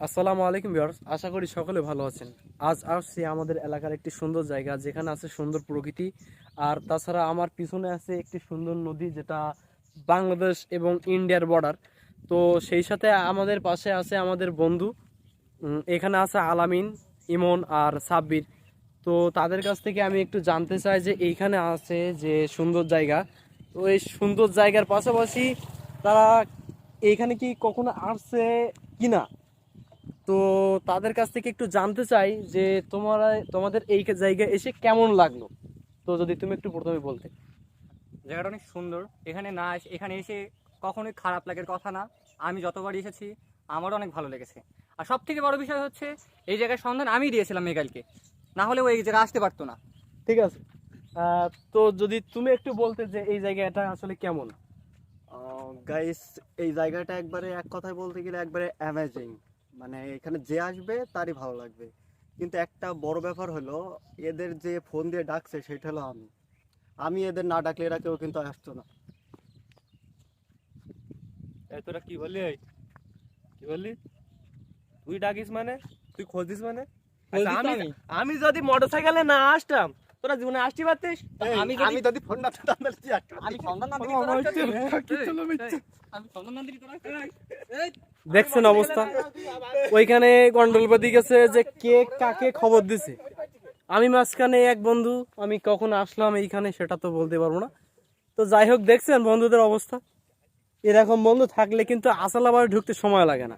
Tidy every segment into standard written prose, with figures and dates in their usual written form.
আসসালামু আলাইকুম ভিউয়ার্স, আশা করি সকলে ভালো আছেন। আজ আসছি আমাদের এলাকার একটি সুন্দর জায়গা, যেখানে আছে সুন্দর প্রকৃতি। আর তাছাড়া আমার পিছনে আছে একটি সুন্দর নদী, যেটা বাংলাদেশ এবং ইন্ডিয়ার বর্ডার। তো সেই সাথে আমাদের পাশে আছে আমাদের বন্ধু, এখানে আছে আলামিন, ইমন আর সাব্বির। তো তাদের কাছ থেকে আমি একটু জানতে চাই যে এইখানে আছে যে সুন্দর জায়গা, তো এই সুন্দর জায়গার পাশাপাশি তারা এইখানে কি কখনো আসছে কিনা। তো তাদের কাছ থেকে একটু জানতে চাই যে তোমাদের এই জায়গায় এসে কেমন লাগলো। তো যদি তুমি একটু প্রথমে বলতে। জায়গাটা অনেক সুন্দর। এখানে এসে কখনোই খারাপ লাগার কথা না। আমি যতবার এসেছি আমারও অনেক ভালো লেগেছে। আর সব থেকে বড় বিষয় হচ্ছে এই জায়গার সন্ধান আমি দিয়েছিলাম মেঘালকে, না হলে ও এই জায়গায় আসতে পারতো না। ঠিক আছে। তো যদি তুমি একটু বলতে যে এই জায়গাটা আসলে কেমন। গাইস, এই জায়গাটা একবারে এক কথায় বলতে গেলে একবারে অ্যামেজিং। মানে এখানে যে আসবে তারই ভালো লাগবে। কিন্তু একটা বড় ব্যাপার হলো, এদের যে ফোন দিয়ে ডাকছে সেটা হলো আমি। আমি এদের না ডাকলে এরা কেউ কিন্তু আসতো না। তোরা কি বললি? কি বললি? তুই ডাকিস মানে? তুই খোঁজ দিস মানে? আচ্ছা, আমি যদি মোটরসাইকেলে না আসতাম, তোরা জীবনে আসতে পারতিস? আমি যদি ফোন না পেতাম তাহলে কি আসতো? আমি সন্ধান না দিলে দেখছেন অবস্থা, ওইখানে গন্ডলবাদি গেছে যে কে কাকে খবর দিছে। আমি মাঝখানে এক বন্ধু, আমি কখন আসলাম এইখানে সেটা তো বলতে পারবো না। তো যাই হোক, দেখছেন বন্ধুদের অবস্থা। এরকম বন্ধু থাকলে কিন্তু আসালাবাদ ঢুকতে সময় লাগে না।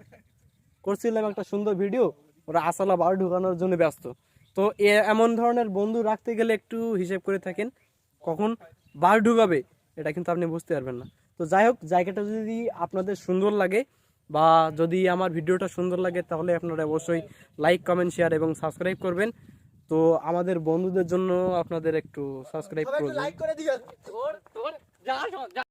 করছিলাম একটা সুন্দর ভিডিও, ওরা আসালাবাদ ঢুকানোর জন্য ব্যস্ত। তো এমন ধরনের বন্ধু রাখতে গেলে একটু হিসেব করে থাকেন, কখন বার ঢুকাবে এটা কিন্তু আপনি বুঝতে পারবেন না। তো যাই হোক, জায়গাটা যদি আপনাদের সুন্দর লাগে বা যদি আমার ভিডিওটা সুন্দর লাগে, তাহলে আপনারা অবশ্যই লাইক, কমেন্ট, শেয়ার এবং সাবস্ক্রাইব করবেন। তো আমাদের বন্ধুদের জন্য আপনাদের একটু সাবস্ক্রাইব করবেন।